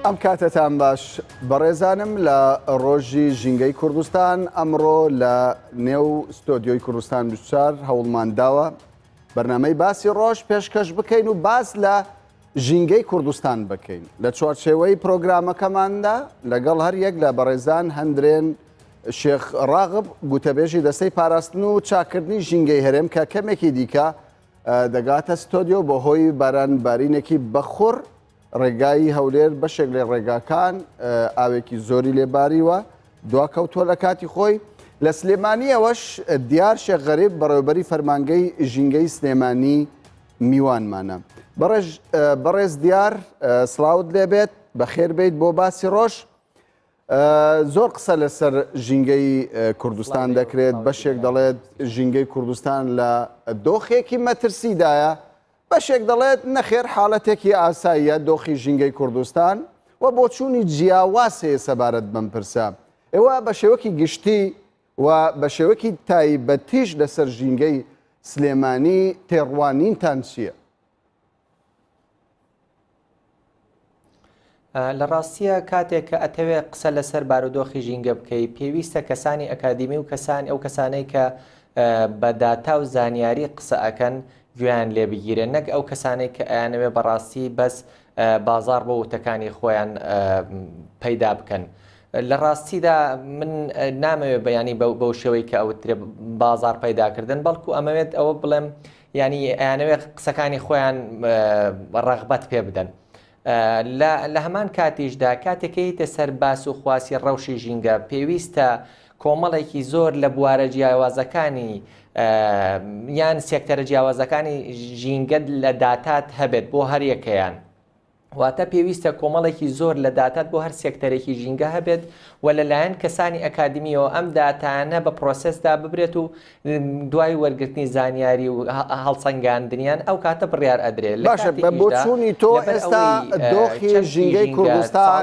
ئەم کاتتان باش بەڕێزانم لە ڕۆژی ژینگەی کوردستان ئەمڕۆ لە نێو ستۆدیۆی کوردستان 24 هەوڵمان داوە بەرنامەی باسی ڕۆژ پێشکەش بکەین و باس لە ژینگەی کوردستان بکەین. لە چوارچێوەی پرۆگرامەکەماندا لەگەڵ هەر یەک لە بەڕێزان هەندرێن شێخ ڕاغب گوتەبێژی دەستەی پاراستن و چاکردنی ژینگەی هەرێم کە کەمێکی دیکە دەگاتە ستۆدیۆ بۆ هۆی بارانبارینێکی بەخۆر ڕێگایی هەولێر بەشێک لە ڕێگاکان ئاوێکی زۆری لێباریوە دواکەوتووە لە کاتی خۆی. لە سلێمانیەوەش دیار شێخ غەریب بەڕێوەبەری فەرمانگەی ژینگەی سلێمانی میوانمانە. بەڕێز دیار سڵاوت لێبێت بەخێر بیت بۆ باسی ڕۆژ. زۆر قسە لەسەر ژینگەی کوردستان دەکرێت بەشێک دەڵێت ژینگەی کوردستان لە دۆخێکی مەترسیدایە بەشێک دەڵێت نەخێر حاڵەتێکی ئاساییە دۆخی ژینگەی کوردستان و بۆ چوونی جیاواز هەیە سەبارەت بەم پرسە. ئێوە بە شێوەکی گشتی و بە شێوەکی تایبەتیش لەسەر ژینگەی سلێمانی تێڕوانینتان چییە؟ لە ڕاستیە کاتێک کە ئەتەوێت قسە لەسەر بارودۆخی ژینگە بکەی پێویستە کەسانی ئەکادیمی و ئەو کەسانەی کە بە داتا و زانیاری قسە ئەکەن گویان لێ بگیرێن، نەک ئەو کەسانێک کە ئەیانەوێ بەڕاستی بەس بازار بۆ وتەکانی خۆیان پەیدا بکەن. لە ڕاستیدا من نامەوێت بەیانی بەو شێوەی کە ئەوترێ بازار پەیداکردن، بەڵکو ئەمەوێت ئەوە بڵێم ینی ئەیانەوێت قسەکانی خۆیان ڕەغبەت پێ بدەن. لە هەمان کاتیشدا کاتێکیتە سەر باس و خواسی ڕەوشی ژینگە پێویستە کۆمەڵێکی زۆر لە بوارە جیاوازەکانی یان سێکتەرە جیاوازەکانی ژینگەت لە داتات هەبێت بۆ هەر یەکەیان، واتە پێویستە کۆمەڵێکی زۆر لە داتات بۆ هەر سێکتەرێکی ژینگە هەبێت و لەلایەن کەسانی ئەکادمیەوە ئەم داتانە بە پرۆسسدا ببرێت و دوای وەرگرتنی زانیاری و هەڵسەنگاندنیان ئەو کاتە بڕیار ئەدرێت. باشە بۆ چوونی تۆ ئێستا دۆخی ژینگەی کوردستان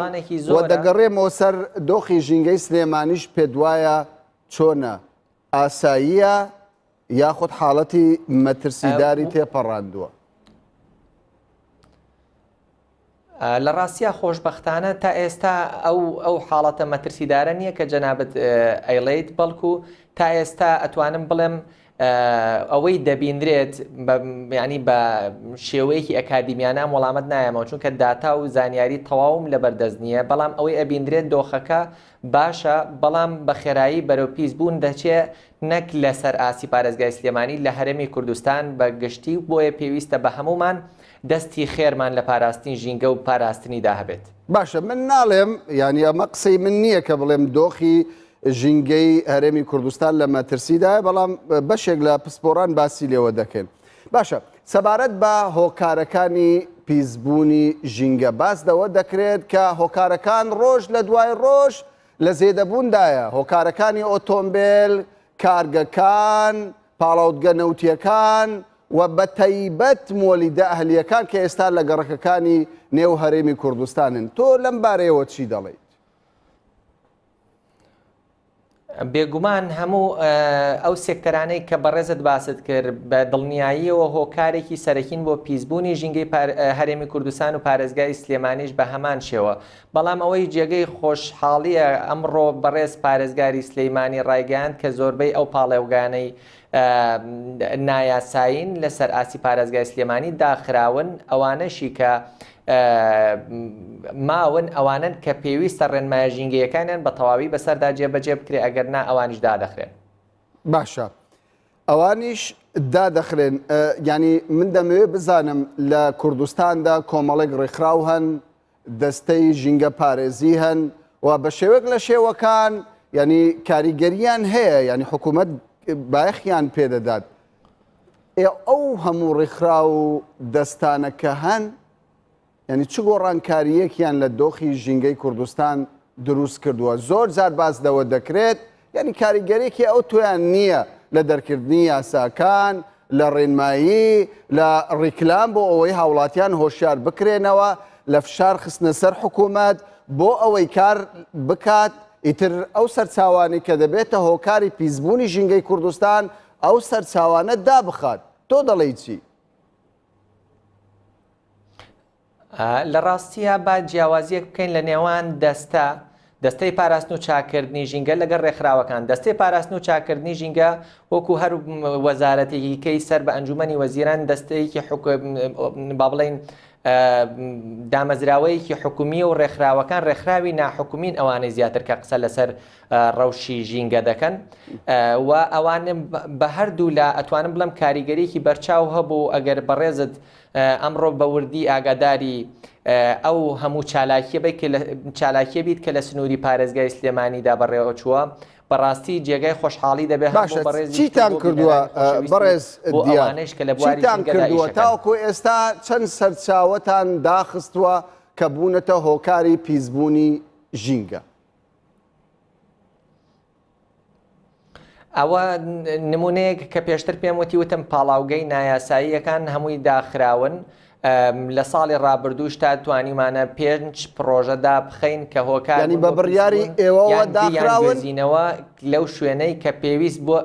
و دەگەڕێمەوە سەر دۆخی ژینگەی سلێمانیش پێ دوایە چۆنە؟ ئاساییە یاخود حاڵەتی مەترسیداری تێپەڕاندووە؟ لە ڕاستیە خۆشببختانە تا ئێستا ئەو حاڵەتە مەترسیدارە نییە کە جەنابەت ئەیڵیت، بەڵکو تا ئێستا ئەتوانم بڵێم ئەوەی دەبیندرێت ینی بە شێوەیەکی ئەکادیمیانە وەڵامەت نایەمەوە، چونکە داتا و زانیاری تەواوم لە بەردەست نییە، بەڵام ئەوەی ئەبیندرێت دۆخەکە باشە، بەڵام بە خێرایی بەرەو پیس بوون دەچێت نەک لەسەر ئاسی پارێزگای سلێمانی لە هەرێمی کوردستان بە گشتی، بۆیە پێویستە بە هەمومان دەستی خێرمان لە پاراستنی ژینگە و پاراستنیدا هەبێت. باشە من ناڵێم ینی ئەمە قسەی من نییە کە بڵێم دۆخی ژینگەی هەرێمی کوردستان لە مەترسیدایە، بەڵام بەشێک لە پسپۆران باسی لێوە دەکەن. باشە سەبارەت بە هۆکارەکانی پیسبوونی ژینگە باس دەوە دەکرێت کە هۆکارەکان ڕۆژ لە دوای ڕۆژ لە زێدەبووندایە، هۆکارەکانی ئۆتۆمبیل، کارگەکان، پاڵاوتگە نەوتیەکان و بە تایبەت مۆلیدە ئەهلیەکان کە ئێستا لە گەڕەکەکانی نێو هەرێمی کوردستانن. تۆ لەم بارەیەوە چی دەڵێیت؟ بێگومان هەموو ئەو سێکتەرانەی کە بەڕێزت باست کرد بە دڵنیاییەوە هۆکارێکی سەرەکین بۆ پیسبوونی ژینگەی هەرێمی کوردستان و پارێزگای سلێمانیش بە هەمان شێوە، بەڵام ئەوەی جێگەی خۆشحاڵیە ئەمڕۆ بەڕێز پارێزگاری سلێمانی ڕایگەیاند کە زۆربەی ئەو پاڵێوگانەی نایاساین لەسەر ئاسی پارێزگای سلێمانی داخراون، ئەوانەشی کە ماون ئەوانن کە پێویستە ڕێنمایە ژینگەیەکانیان بە تەواوی بەسەردا جێبەجێ بکرێ، ئەگەر نا ئەوانیش دادەخرێن. باشە ئەوانیش دادەخرێن. ینی من دەمەوێت بزانم لە کوردستاندا کۆمەڵێک ڕێکخراو هەن، دەستەی ژینگە پارێزی هەن و بە شێوەک لە شێوەکان ینی کاریگەریان هەیە، ینی حکوومەت بایەخیان پێدەدات. ئەو هەموو ڕێکخراو و دەستانەکە هەن، ینی چ گۆڕانکاریەکیان لە دۆخی ژینگەی کوردستان دروست کردووە؟ زۆر جار باس دەوە دەکرێت ینی کاریگەرێکی ئەو تۆیان نییە لە دەرکردنی یاساکان، لە ڕێنمایی، لە ڕیکلام بۆ ئەوەی هاوڵاتیان هۆشیار بکرێنەوە، لە فشار خستنە سەر حکوومەت بۆ ئەوەی کار بکات. ئیتر ئەو سەرچاوانی کە دەبێتە هۆکاری پیسبوونی ژینگەی کوردستان ئەو سەرچاوانە دابخات. تۆ دەڵێی چی؟ لە ڕاستیە با جیاوازیەک بکەین لە نێوان دەستەی پاراستن و چاکردنی ژینگە لەگەڵ ڕێکخراوەکان. دەستەی پاراستن و چاکردنی ژینگە وەکو هەر وەزارەتێکی کەی سەر بە ئەنجومەنی وەزیران دەستەیەکی با بڵێن دامەزراوەیەکی حکومی و ڕێکخراوەکان ڕێکخراوی ناحکومین ئەوانەی زیاتر کە قسە لەسەر ڕەوشی ژینگە دەکەن و ئەوانە بە هەردوو لا ئەتوانم بڵم کاریگەریەکی بەرچاو هەبوو ئەگەر بەڕێزت ئەمڕۆ بەوردی ئاگاداری ئەو هەموو چالاکیە بیت کە لە سنووری پارێزگای سلێمانیدا بەڕێوە چووە بەڕاستی جێگای خۆشحاڵی دەبێت چیتان کردووە بەڕێز چیتان کردووە تاوەکو ئێستا چەند سەرچاوەتان داخستووە کە بوونەتە هۆکاری پیسبوونی ژینگە؟ ئەوە نمونەیەک کە پێشتر پێم وتی وتم پاڵاوگەی نایاساییەکان هەمووی داخراون لە ساڵی ڕابردووشتا توانیمانە 5 پرۆژەدا بخەین کە هۆکار بە بڕیاری ئێوەوە داخراونەوە لەو شوێنەی کە پێویست بۆ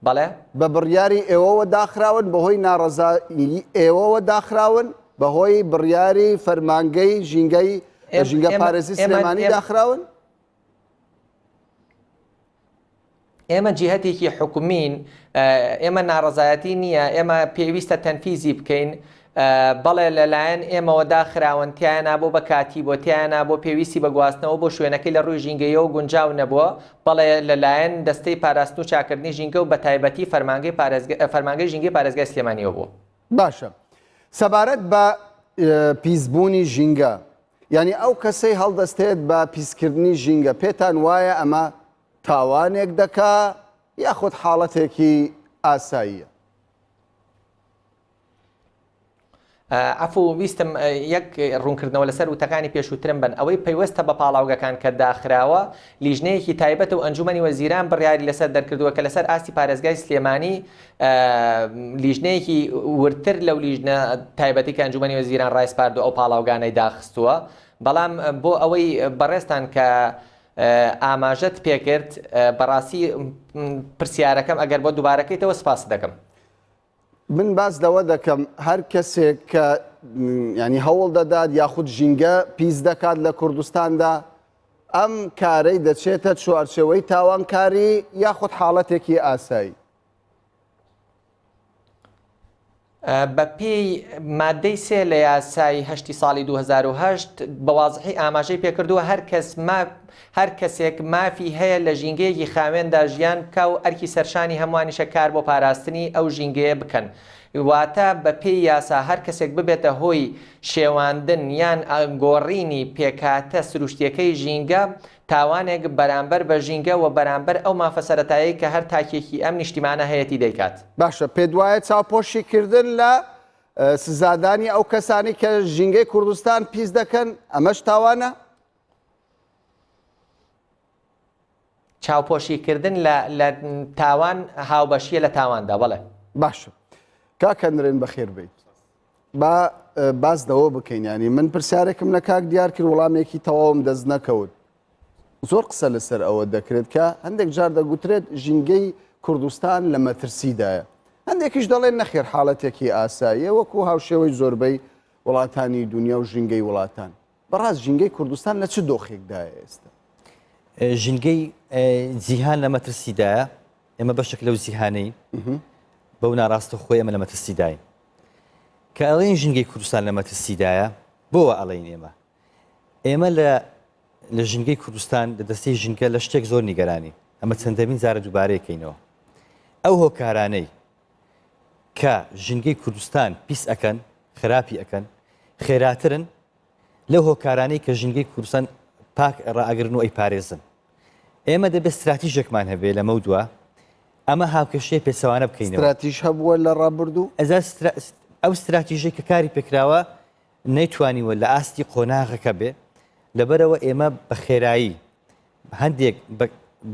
بەڵێ بە بڕیاری ئێوەوە داخراون بەهۆی ناڕەزایی ئێوەوە داخراون بەهۆی بڕیاری فەرمانگەی ژینگە پارێزی سلێمانی داخراون؟ ئێمە جیهەتێکی حکومین ئێمە ناڕەزایەتی نییە ئێمە پێویستە تەنفیزی بکەین بەڵێ لەلایەن ئێمەوە داخراونتیانە بۆ بە کاتی بۆ تیانە بۆ پێویستی بە گواستنەوە بۆ شوێنەکەی لە ڕووی ژینگەیە و گونجاو نەبووە بەڵێ لەلایەن دەستەی پاراستن و چاکردنی ژینگە و بە تایبەتی فەرمانگەی ژینگەی پارێزگای سلێمانیەوە بوو. باشە سەبارەت بە پیسبوونی ژینگە یعنی ئەو کەسەی هەڵدەستێت بە پیسکردنی ژینگە پێتان وایە ئەمە تاوانێک دەکا یاخود حاڵەتێکی ئاساییە؟ عفو ویستم یەک ڕوونکردنەوە لەسەر وتەکانی پێشووترم بن ئەوەی پەیوەستە بە پاڵاوگەکان کە داخراوە لیژنەیەکی تایبەت و ئەنجومەنی وەزیران بڕیاری لەسەر دەرکردووە کە لەسەر ئاستی پارێزگای سلێمانی لیژنەیەکی ورتر لەو لیژنە تایبەتی کە ئەنجومەنی وەزیران ڕایسپاردووە ئەو پاڵاوگانەی داخستووە بەڵام بۆ ئەوەی بەڕێستان کە ئاماژەت پێکرد بەڕاستی پرسیارەکەم ئەگەر بۆ دووبارەکەیتەوە سپاس دەکەم. من باس لەوە دەکەم هەر کەسێک کە ینی هەوڵ دەدات یاخود ژینگە پیس دەکات لە کوردستاندا ئەم کارەی دەچێتە چوارچێوەی تاوانکاری یاخود حاڵەتێکی ئاسایی. بە پێی مادەی 3 لە یاسای 8 ساڵی 2008 بەوازحی ئاماژەی پێکردووە هەر کەسێک مافی هەیە لە ژینگەیەکی خاوێندا ژیان بکە و ئەرکی سەرشانی هەمووانیشە کار بۆ پاراستنی ئەو ژینگەیە بکەن. واتە بە پێی یاسا هەر کەسێک ببێتە هۆی شێواندن یان گۆڕینی پێکاتە سروشتیەکەی ژینگە تاوانێک بەرامبەر بە ژینگە و بەرامبەر ئەو مافە سەرەتایی کە هەر تاکێکی ئەم نیشتیمانە هەیەی دەیکات. باشە پێت وایە چاوپۆشی کردن لە سزادانی ئەو کەسانی کە ژینگەی کوردستان پیس دەکەن ئەمەش تاوانە؟ چاوپۆشیکردن لە تاوان هاوبەشیە لە تاواندا بەڵێ. باشە کاکەندرێن بەخێر بیت با باس دەوە بکەین ینی من پرسیارێکم لە کاک دیار کرد وەڵامێکی تەواوم دەست نەکەوت زۆر قسە لەسەر ئەوە دەکرێت کە هەندێک جار دەگوترێت ژینگەی کوردستان لە مەترسیدایە هەندێکیش دەڵێن نەخێر حاڵەتێکی ئاساییە وەکو هاوشێوەی زۆربەی وڵاتانی دنیا و ژینگەی وڵاتان بەڕاست ژینگەی کوردستان لە چ دۆخێکدایە ئێستا؟ ژینگەی جیهان لە مەترسیدایە ئێمە بەشێک لەو جیهانەی بەو ناڕاستە خۆی ئەمە لە مەترسیداین کە ئەڵێن ژینگەی کوردستان لە مەترسیدایە بۆوە ئەڵێن ئێمە لە ژینگەی کوردستان لە دەستەی ژینگە لە شتێک زۆر نیگەرانی ئەمە چەندەمین جارە دووبارەیەکەینەوە ئەو هۆکارانەی کە ژینگەی کوردستان پیس ئەکەن خراپی ئەکەن خێراترن لەو هۆکارانەی کە ژینگەی کوردستان پاک ڕائەگرن و ئەی پارێزن ئێمە دەبێت استراتیژێکمان هەبێ لەمە دووە ئەمە هاوکەشەیە پێچەوانە بکەینەوە. استراتیژ هەبووە لە ڕابردوو ئەو استراتیژەی کە کاری پێکراوە نەیتوانیوە لە ئاستی قۆناغەکە بێ لەبەرەوە ئێمە بە خێرایی هەندێک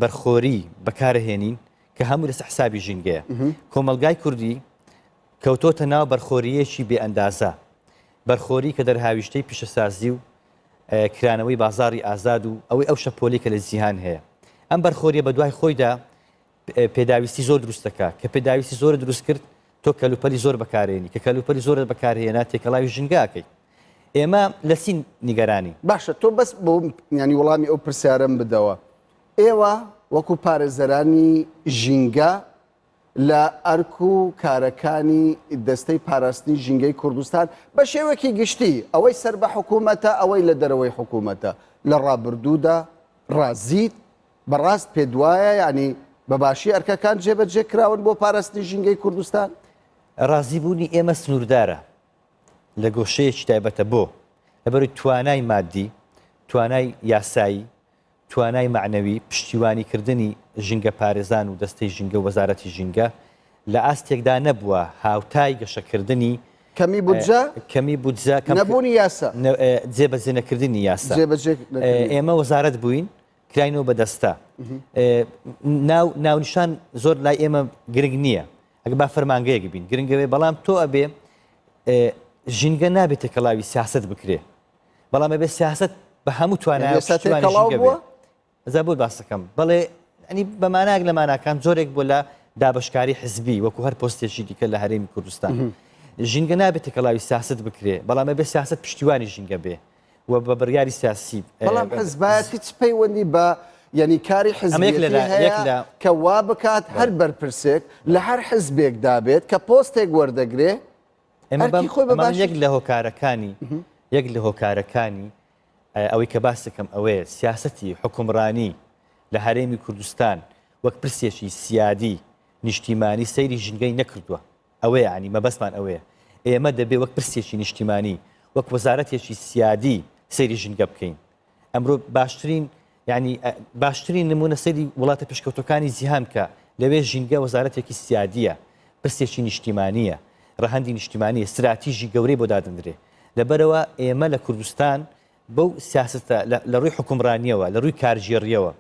بەرخۆری بەکارهێنین کە هەموو لەسەر حسابی ژینگەیە. کۆمەلگای کوردی کەوتۆتە ناو بەرخۆریەکی بێ ئەندازە بەرخۆری کە دەرهاویشتەی پیشەسازی و کرانەوەی بازاری ئازاد و ئەوەی ئەو شەپۆلی کە لە جیهان هەیە ئەم بەرخۆریە بە دوای خۆیدا پێداویستی زۆر دروست دەکات کە پێداویستی زۆر دروست کرد تۆ کەلوپەلی زۆر بەکارێنی کە کەلوپەلی زۆر بەکارهێنا تێکەڵاوی ژینگاکەی ئێمە لە سین نیگەرانی باشە تۆ بەس بۆ ینی وەڵامی ئەو پرسیارم بدەوە ئێوە وەکو پارێزەرانی ژینگە لە ئەرک و کارەکانی دەستەی پاراستنی ژینگەی کوردستان بە شێوەکی گشتی ئەوەی سەر بە حکوومەتە ئەوەی لە دەرەوەی حکوومەتە لە ڕابردوودا ڕازیت بەڕاست پێ دوایە ینی بەباشی ئەرکەکان جێبەجێ کراون بۆ پاراستنی ژینگەی کوردستان ڕازیبوونی ئێمە سنووردارە لە گۆشەیەکی تایبەتە بۆ لەبەروی توانای مادی توانای یاسایی توانای معنەوی پشتیوانیکردنی ژینگە پارێزان و دەستەی ژینگە و وەزارەتی ژینگە لە ئاستێکدا نەبووە هاوتای گەشەکردنی کەمی بودجە کەمی بودجە نەبوونی یاسا جێبەجێ نەکردنی یاسا ئێمە وەزارەت بووین کراینەوە بەدەستە ناونیشان زۆر لای ئێمە گرنگ نییە ئەگە با فەرمانگەیەک بین گرنگەوێ بەڵام تۆ ئەبێ ژینگە نابێت تێکەڵاوی سیاست بکرێ بەڵام ئەبێ سیاست بە هەموو توانای زەبوو باسەکەم بەڵێ ئەنی بەماناک لە ماناکان زۆرێک بۆ لە دابشکاری حزبی وەکو هەر پۆستێکی دیکە لە هەرێمی کوردستان ژینگە نابێت تێکەڵاوی سیاست بکرێ بەڵام ئەبێ سیاست پشتیوانی ژینگە بێ و بە بڕیاری سیاسی بەڵام حزبایەتی چ پەیوەندی بە یعنی کاری حزبێتی هەیە کە وا بکات هەر بەرپرسێک لە هەر حزبێک دابێت کە پۆستێک وەردەگرێ یەک لە هۆکارەکانی ئەوەی کە باسەکەم ئەوەیە سیاسەتی حکومڕانی لە هەرێمی کوردستان وەک پرسێکی سیادی نیشتیمانی سەیری ژینگەی نەکردووە ئەوەیە عنی مەبەستمان ئەوەیە ئێمە دەبێ وەک پرسێکی نیشتیمانی وەک وەزارەتێکی سیادی سەیری ژینگە بکەین ئەمڕۆ باشترین نمونە سەیری وڵاتە پێشکەوتەکانی جیهان کە لەوێ ژینگە وەزارەتێکی سیادیە پرسێکی نیشتیمانیە ڕەهەندی نیشتیمانی استراتیژی گەورەی بۆ دادەندرێ لەبەرەوە ئێمە لە کوردستان بەو سیاستە لە ڕووی حکومڕانیەوە لە ڕووی کارژێڕیەوە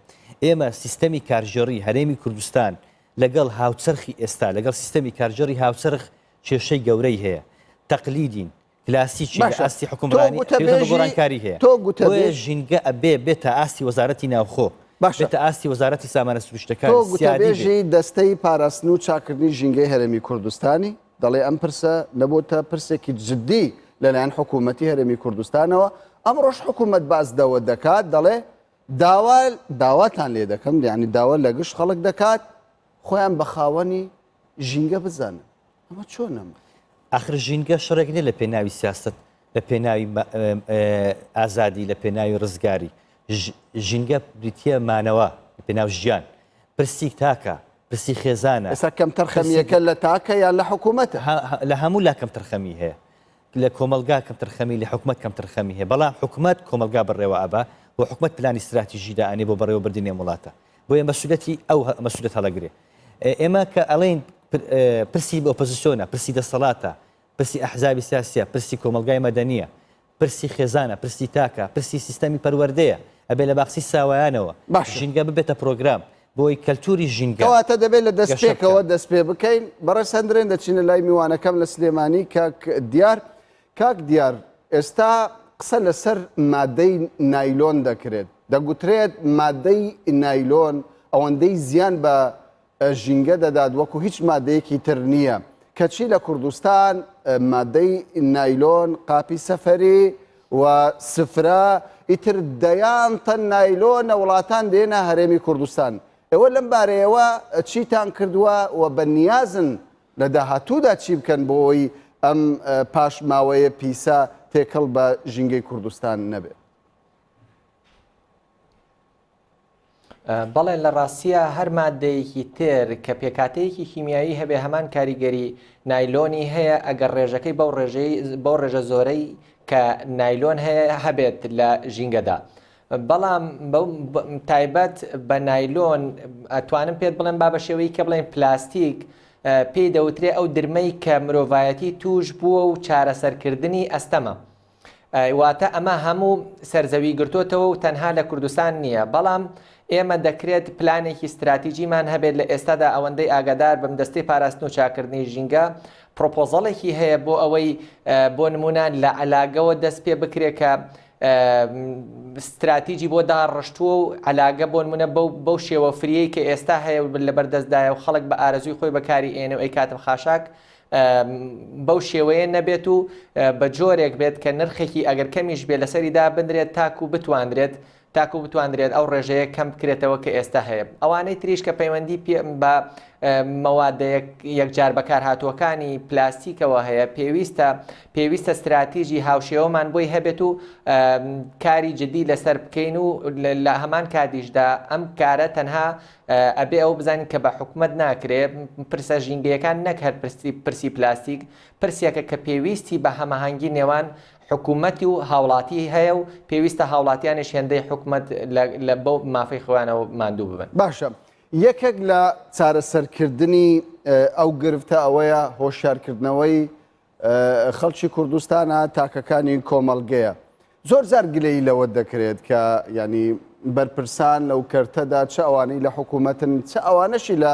ئێمە سیستەمی کارژێڕی هەرێمی کوردستان لەگەڵ هاوچەرخی ئێستا لەگەڵ سیستەمی کارژێڕی هاوچەرخ کێشەی گەورەی هەیە تەقلیدین کلاسیکی ئاستی حکومڕانی گۆڕانکاری هەیە تۆ ژینگە ئەبێ بێتە ئاستی وەزارەتی ناوخۆ بێتە ئاستی وەزارەتی سامانە سروشتەکان گوتەبێژی دەستەی پاراستن و چاکردنی ژینگەی هەرێمی کوردستانی دەڵێ ئەم پرسە نەبووتە پرسێکی جددی لەلایەن حکوومەتی هەرێمی کوردستانەوە ئەمڕۆژ حکوومەت باز دەوە دەکات دەڵێ داواتان لێ دەکەم یعنی داوا لە گشت خەڵک دەکات خۆیان بە خاوەنی ژینگە بزانن ئەمە چۆنم ئاخر ژینگە شەڕێک نیە لە پێناوی سیاست لە پێناوی ئازادی لە پێناوی ڕزگاری ژینگە بریتە مانەوە لە پێناو ژیان پرسی تاکە پرسی خێزانە ئێستا کەم تەرخەمیەکە لە تاکە یان لە حکوومەتە لە هەموو لا کەم تەرخەمی هەیە لە کۆمەلگا کەم تەرخەمی لە حکومەت کەم تەرخەمی هەیە بەڵام حکومەت کۆمەلگا بڕێوە ئابا بۆ حکومەت پلانی استراتیژیدا ئەنێ بۆ بەڕێوەبردننی وڵاتە بۆیە مەسوولەتی ئەو مەسوولەت هەڵەگرێ ئێمە کە ئەڵێن پرسی بە ئۆپۆزیسیۆنە پرسی دەسەڵاتە پرسی ئەحزابی سیاسیە پرسی کۆمەلگای مەدەنیە پرسی خێزانە پرسی تاکە پرسی سیستەمی پەروەردەیە ئەبێ لە باخسی ساوایانەوە ژینگە ببێتە پرۆگرام بۆی کەلتوری ژینگەواتە دەبێت لە دەستپێکەوە دەست پێ بکەین بەڕێز هەندرێن دەچینە لای میوانەکەم لە سلێمانی کاک دیار ئێستا قسە لەسەر مادەی نایلۆن دەکرێت دەگوترێت مادەی نایلۆن ئەوەندەی زیان بە ژینگە دەدات وەکو هیچ مادەیەکی تر نییە کەچی لە کوردستان مادەی نایلۆن قاپی سەفەری و سفرە ئیتر دەیان تەن نایلۆنە وڵاتان دێنە هەرێمی کوردستان ئێوە لەم بارەیەوە چیتان کردووە و بە نیازن لە داهاتوودا چی بکەن بۆی ئەم پاش ماوەیە پیسە تێکەڵ بە ژینگەی کوردستان نەبێت بەڵێ لە ڕاستیە هەر مادەیەکی تر کە پێکاتەیەکی کیمیایی هەبێ هەمان کاریگەری نایلۆنی هەیە ئەگەر ڕێژەکەی بەو ڕێژە زۆرەی کە نایلۆن هەیە هەبێت لە ژینگەدا بەڵام تایبەت بە نایلۆن ئەتوانم پێت بڵێن با بە شێوەیە کە بڵێن پلاستیک پێی دەوترێ ئەو درمەی کە مرۆڤایەتی توش بووە و چارەسەرکردنی ئەستەمە واتە ئەمە هەموو سەرزەوی گرتوتەوە و تەنها لە کوردستان نییە بەڵام ئێمە دەکرێت پلانێکی استراتیژیمان هەبێت لە ئێستادا ئەوەندەی ئاگادار بەم دەستەی پاراستن و چاکردنی ژینگە پرۆپۆزەڵێکی هەیە بۆ ئەوەی بۆ نمونان لە عەلاگەوە دەست پێ بکرێت کە استراتیژی بۆ داڕشتووە و عەلاگە بۆ نمونە بەو شێوە فریەی کە ئێستا هەیە لە بەردەستدایە و خەڵک بە ئارەزوی خۆی بەکاری ئێنە و ئەی کاتم خاشاک بەو شێوەیە نەبێت و بە جۆرێک بێت کە نرخێکی ئەگەر کەمیش بێت لەسەریدا بندرێت تاکو بتوانرێت ئەو ڕێژەیە کەم بکرێتەوە کە ئێستا هەیە. ئەوانەی تریش کە پەیوەندی بە مەوادە یەکجار بەکار هاتووەکانی پلاستیکەوە هەیە پێویستە استراتیژی هاوشێوەمان بۆی هەبێت و کاری جدی لەسەر بکەین و لە هەمان کاتیشدا ئەم کارە تەنها ئەبێ ئەو بزانین کە بە حکومت ناکرێت پرسە ژینگەیەکان نەک هەر پرسی پلاستیک پرسیەکە کە پێویستی بە هەماهەنگی نێوان حکوومەتی و هاوڵاتی هەیە و پێویستە هاوڵاتیانش هێندەی حکومت لە بۆ مافەی خۆیانەوە ماندوو ببن. باشە یەکێک لە چارەسەرکردنی ئەو گرفتە ئەوەیە هۆشیارکردنەوەی خەڵکی کوردستانە تاکەکانی کۆمەڵگەیە. زۆر زار گلەی لەوە دەکرێت کە ینی بەرپرسان لەو کەرتەدا چه ئەوانەی لە حکوومەتن چه ئەوانەشی لە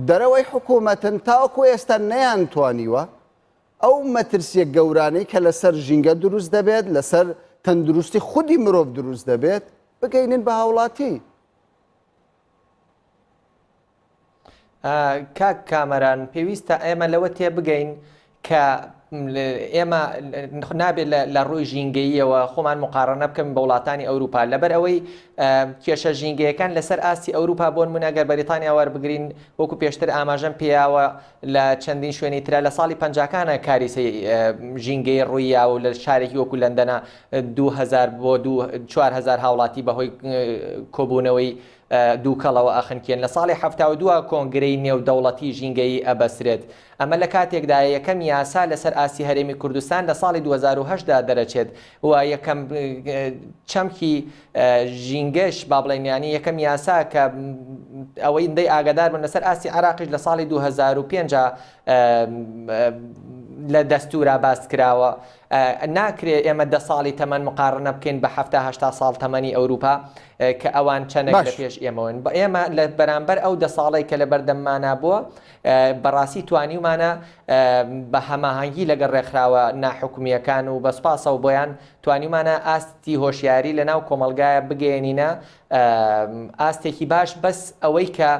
دەرەوەی حکوومەتن تاوەکو ئێستا نەیانتوانیوە ئەو مەترسیە گەورانەی کە لەسەر ژینگە دروست دەبێت لەسەر تەندروستی خودی مرۆڤ دروست دەبێت بگەینن بە هاوڵاتی. کاک کامەران پێویستە ئێمە لەوە تێ بگەین کە ئێمە نابێت لە ڕووی ژینگەییەوە خۆمان مقارنە بکەم بە وڵاتانی ئەوروپا لەبەر ئەوەی کێشە ژینگەیەکان لەسەر ئاستی ئەوروپا بۆن منەگەر بەریتانیا وەربگرین وەکو پێشتر ئاماژەم پێیاوە لە چەندین شوێنی ترە لە ساڵی 50کانە کاریسە ژینگەی ڕووییا و لە شارێکی وەکو لەندەنە 2000 بۆ 4000 هاوڵاتی بەهۆی کۆبوونەوەی دووکەڵەوە ئەخنکێن لە ساڵی 1970 کۆنگرەی نێودەوڵەتی ژینگەیی ئەبەسرێت. ئەمە لە کاتێکدا یەکەم یاسا لەسەر ئاسی هەرێمی کوردستان لە ساڵی 2010دا دەرەچێت و یەکەم چەمکی ژینگەش با بڵێنیانی یەکەم یاسا کە ئەوەی دەی ئاگادار بن لەسەر ئاسی عراقیش لە ساڵی 2005 لە دەستورا باس کراوە. ناکرێت ئێمە 10 ساڵی تەمەن مقارنە بکەین بە 70-80 ساڵ تەمەنی ئەوروپا کە ئەوان چەندێک لە پێش ئێمەون. ئێمە لە بەرامبەر ئەو 10 ساڵی کە لە بەردەممانە بووە بەڕاستی توانیمانە بە هەماهەنگی لەگەڵ ڕێکخراوە ناحکومیەکان و بەسپاسە و بۆیان توانیمانە ئاستی هۆشیاری لە ناو کۆمەلگایە بگەێنینە ئاستێکی باش بەس ئەوەی کە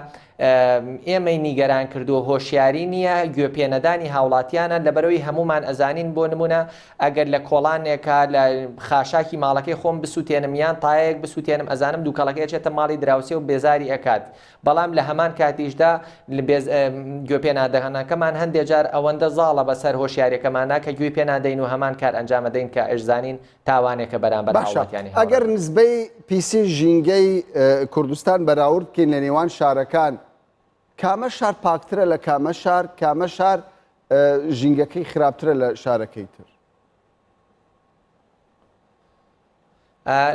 ئێمەی نیگەران کردووە هۆشیاری نییە گوێپێنەدانی هاوڵاتیانە لەبەرەوەی هەمومان ئەزانین بۆ نمونە ئەگەر لە کۆڵانێکە لە خاشاکی ماڵەکەی خۆم بسووتێنم یان تایەک بسووتێنم ئەزانم دووکەڵەکەی چێتە ماڵی دراوسێ و بێزاری ئەکات بەڵام لە هەمان کاتیشدا گوێپێنادەهانەکەمان هەندێک جار ئەوەندە زاڵە بەسەر هۆشیاریەکەمانە کە گوێ پێنادەین و هەمان کار ئەنجامەدەین کە ئەشزانین تاوانێکە بەرامبەر هاوڵاتیانی. ئەگەر نسبەی پیسی ژینگەی کوردستان بەراورد بکەین لە نێوان شارەکان کامە شار پاکترە لە کامە شار ژینگەکەی خراپترە لە شارەکەی تر؟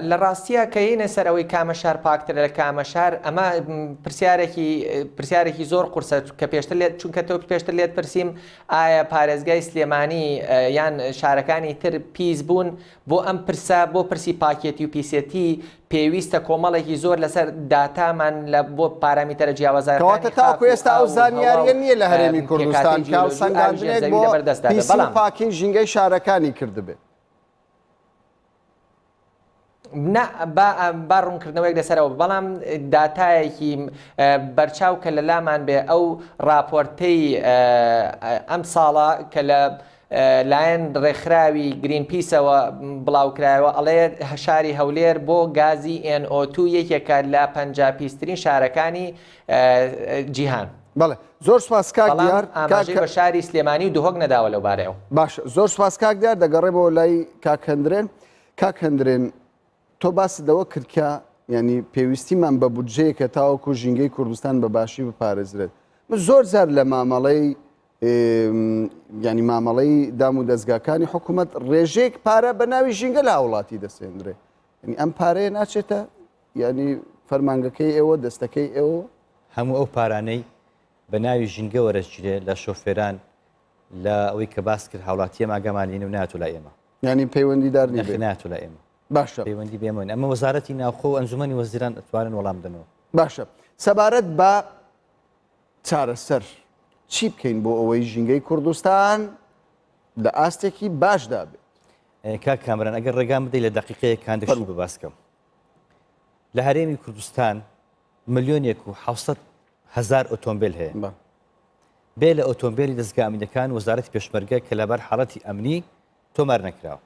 لە ڕاستیە کە یینە سەر ئەوەی کامە شار پاکترە لە کامە شار ئەمە پرسیارێکی زۆر قورسە کە پێشتر لێت چونکە تۆ پێشتر لێت پرسییم ئایا پارێزگای سلێمانی یان شارەکانی تر پیس بوون بۆ ئەم پرسە بۆ پرسی پاکێتی و پیسێتی پێویستە کۆمەڵێکی زۆر لەسەر داتامان لە بۆ پارامترە جیاوازەکەواتە تاکو ئێستا ئەو زانیاریە نییە لە هەرێمی کوردستان کاو سەنگاندنێک بۆ پیسی و پاکی ژینگەی شارەکانی کردبێت. با ڕوونکردنەوەیەک لەسەرەوە بەڵام داتایەکی بەرچاو کە لە لامان بێ ئەو راپۆرتەی ئەم ساڵە کە لە لایەن ڕێکخراوی گرین پیسەوە بڵاوکرایەوە ئەڵێ شاری هەولێر بۆ گازی NO2 یەکێکە لە 50 پیسترین شارەکانی جیهان. بەڵێ زۆر سپاس کاک دیار ئاماژەی بە شاری سلێمانی و دهۆک نەداوە لەو بارەیەوە. باش زۆر سپاس کاک دیار دەگەڕێمەوە لای کاک هەندرێن. کاک هەندرێن تۆ باس دەوە کردکە ینی پێویستیمان بە بودجەیەکە تاوەکو ژینگەی کوردستان بە باشی بپارێزرێت. زۆر زار لە مامەڵەی ینی مامەڵەی دام و دەستگاکانی حکوومەت ڕێژێک پارە بە ناوی ژینگە لە وڵاتی دەسێنرێ. ینی ئەم پارەیە ناچێتە ینی فەرمانگەکەی ئێوە دەستەکەی ئێوە هەموو ئەو پارانەی بە ناوی ژینگە وەرەگیرێ لە شۆفێران لە ئەوەی کە باس کرد هاوڵاتیە ماگەمانین و ناتو لە ئێمە ینی پەیوەندیدار ناتو لە ئێمە باشە پەیوەندی بێمەوە ئەمە وەزارەتی ناوخۆ و ئەنجومەنی وەزیران ئەتوانن وەڵام دەنەوە. باشە سەبارەت بە چارەسەر چی بکەین بۆ ئەوەی ژینگەی کوردستان لە ئاستێکی باشدا بێت؟ کاک کامران ئەگەر ڕێگام بدەیت لە دقیقەیە کاندشی بباسکەم لە هەرێمی کوردستان 1,700,000 ئۆتۆمبیل هەیە بێ لە ئۆتۆمبیلی دەستگا ئەمینەکان وەزارەتی پێشمەرگە کە لەبەر حاڵەتی ئەمنی تۆمار نەکراوە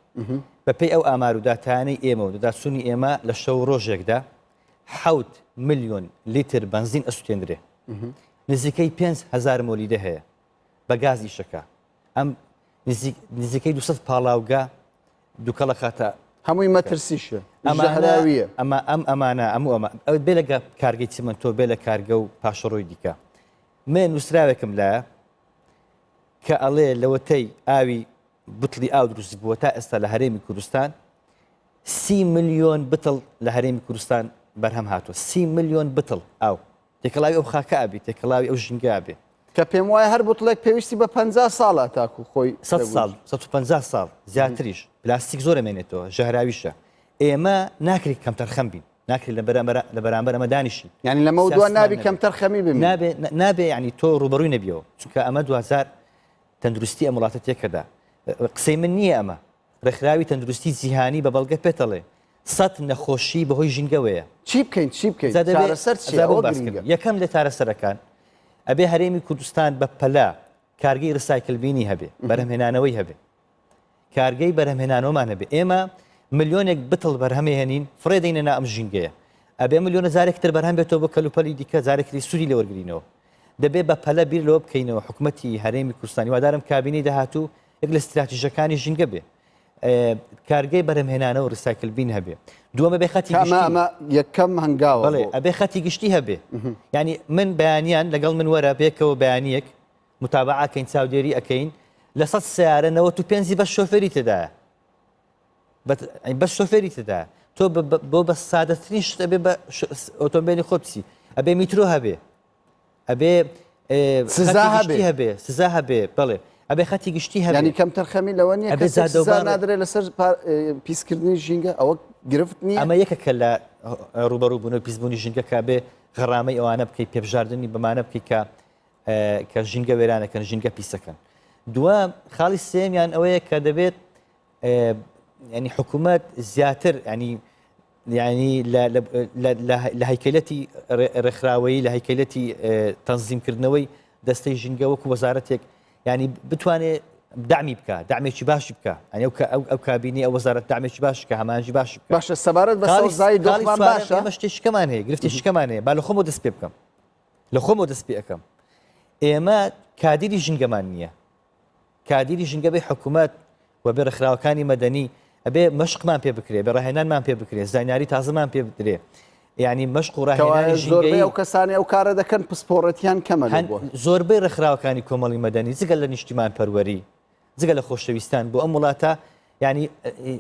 بەپێی ئەو ئامار و داتانەی ئێمە و دەداچوونی ئێمە لە شەو ڕۆژێکدا 7 ملیۆن لیتر بنزین ئەسووتێنرێ نزیکەی 5,000 مۆلیدە هەیە بە گازی شەکە ئەم نزیکەی 200 پاڵاوگا دووکەڵە خاتە هەمووی مەترسیشە هەراویە ئەم ئەمانە ئەمە ئەوت بێ لەگە کارگەی چیمەنتۆ بێ لە کارگە و پاشەڕۆی دیکە من نووسراوێکم لایە کە ئەڵێ لەوەتەی ئاوی بتڵی ئاو دروست بووە تا ئێستا لە هەرێمی کوردستان 30 ملیۆن بتڵ لە هەرێمی کوردستان بەرهەم هاتووە 30 ملیۆن بتڵ ئاو تێکەڵاوی ئەو خاکە ئابێ تێکەڵاوی ئەو ژینگە بێ کە پێم وایە هەر بوتڵێک پێویستی بە 50 ساڵە تاکو خۆی 100 ساڵ 150 ساڵ زیاتریش پلاستیک زۆر ئەمێنێتەوە ژەهراویشە ئێمە ناکرێت کەمتەر خەم بین ناکرێت لە بەرامبەر ئەمە دانیشی یعنی لە مەودووە نابی کەمتەر خەمی بین نابێ ینی تۆ ڕوبەڕووی نەبیەوە چونکە ئەمە 2000 تەندروستی ئەم وڵاتە تێکەدا قسەی من نییە ئەمە ڕێکخراوی تەندروستی جیهانی بە بەڵگە پێتەڵێ 100 نەخۆشی بەهۆی ژینگەوەیە چی بکەین چی بکەین یەکەم لە چارەسەرەکان ئەبێ هەرێمی کوردستان بە پەلا کارگەی ڕسایکلبینی هەبێ بەرهەمهێنانەوەی هەبێ کارگەی بەرهەمهێنانەوەمان هەبێ ئێمە ملیۆنێک بتڵ بەرهەمهێنین فڕێدەینە نا ئەم ژینگەیە ئەبێ ملیۆنە جارێکتر بەرهەم بێتەوە بە کەلوپەلی دیکە جارێکی سوودی لەوەرگرینەوە دەبێ بە پەلە بیر لەوە بکەینەوە حکوومەتی هەرێمی کوردستانی وادارم کابینەی داهاتوو یەک لە استراتیژەکانی ژینگە بێ کارگەی بەرهەمهێنانە و ڕسایکلبین هەبێ دووەمە بێ خەتی ئەمە یەکەم هەنگاوە بڵێ ئەبێ خەتی گشتی هەبێ ینی من بەیانیان لەگەڵ من وەرە بێکەوە بەیانیەک متابعەکەین چاودێری ئەەکەین لە 100 سیارە 95 بەس شۆفێری تێدایە بەس شۆفێری تێدایە تۆ بۆ بە سادەترین شت ئەبێ بە ئۆتۆمبیلی خۆ بچی ئەبێ میترۆ هەبێ ئەبێ سزا هەبێ بڵێ ئەبێ خەتی گشتی هەبێ ینی کەمتەر خەمی لەوە نیە نادرێت لەسەر پیسکردنی ژینگە ئەوە گرفت نیە ئەمە یەکە کە لە ڕوبەڕوو بوون و پیسبوونی ژینگە کا بێ غەڕامەی ئەوانە بکەی پێبژاردننی بەمانە بکەی کە ژینگە وێرانەکەن ژینگە پیسەکەن دووەم خاڵی سێمیان ئەوەیە کە دەبێت ینی حکوومەت زیاتر ینی لە هەیکەلەتی ڕێکخراوەیی لە هەیکەلەتی تەنزیمکردنەوەی دەستەی ژینگە وەکو وەزارەتێک ینی بتوانێت دامی بکە دامێکی باشی بکە ئەو کابینی ئەو وەزارەت دامێکی باش کە هەمانجی باش بکە باشە سەبارەت بە سەوزایی دۆخمان باشە ئێمە شتێکەکەمان هەیە گرفتی شکەمان هەیە با لە خۆمەوە دەست پێ بکەم لە خۆمەوە دەست پێ ئەەکەم ئێمە کادیری ژینگەمان نییە کادیری ژینگە بێ حکوومەت و بێ ڕێکخراوەکانی مەدەنی ئەبێ مەشقمان پێ بکرێ بە ڕاهێنانمان پێ بکرێ زانیاری تازەمان پێ بدرێ ینی مەشق و ڕاهێنانی ژینگەی ئەو کەسانی ئەو کارە دەکەن پسپۆڕەتیان کەمە زۆربەی ڕێکخراوەکانی کۆمەڵی مەدەنی جگە لە نیشتیمان پەروەری جگە لە خۆشەویستان بۆ ئەم وڵاتە ینی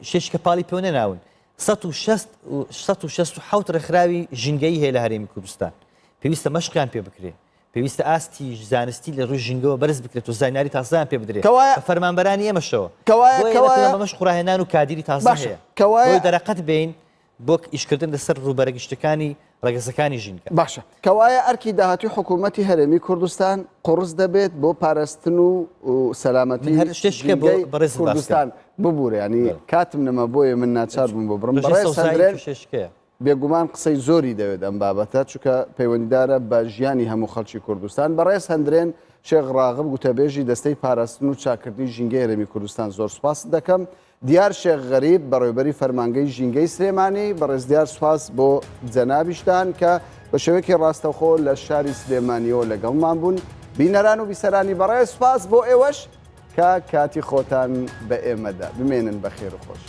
شش کەپاڵی پێ نەناون 167 ڕێکخراوی ژینگەی هەیە لە هەرێمی کوردستان پێویستە مەشقیان پێ بکرێ پێویستە ئاستی زانستی لە ڕووی ژینگەوە بەرز بکرێت و زانیاری تازان پێ بدرێت فەرمانبەرانی ئێمەشەوە مەش قوڕاهێنان و کادیری تازە هەیە کەوایە دەرەقەت بین بۆ ئیشکردن لەسەر ڕووبەرەگشتەکانی ڕێگەسەکانی ژینگە باشە کەوایە ئەرکی داهاتوی حکوومەتی هەرێمی کوردستان قڕز دەبێت بۆ پاراستن و سەلامەتی کوردستان ببوورە ینی کاتم نەما بۆیە من ناچار بووم بۆ بڕم بێگومان قسەی زۆری دەوێت ئەم بابەتە چونکە پەیوەندیدارە بە ژیانی هەموو خەڵکی کوردستان بەڕێز هەندرێن شێخ ڕاغب گوتەبێژی دەستەی پاراستن و چاکردنی ژینگەی هەرێمی کوردستان زۆر سوپاس دەکەم دیار شێخ غەریب بەڕێوەبەری فەرمانگەی ژینگەی سلێمانی بەڕێز دیار سوپاس بۆ جەنابیشتان کە بە شێوەیەکی ڕاستەوخۆ لە شاری سلێمانیەوە لەگەڵمان بوون بینەران و بیسەرانی بەڕێز سوپاس بۆ ئێوەش کە کاتی خۆتان بە ئێمەدا بمێنن بە خێر و خۆش.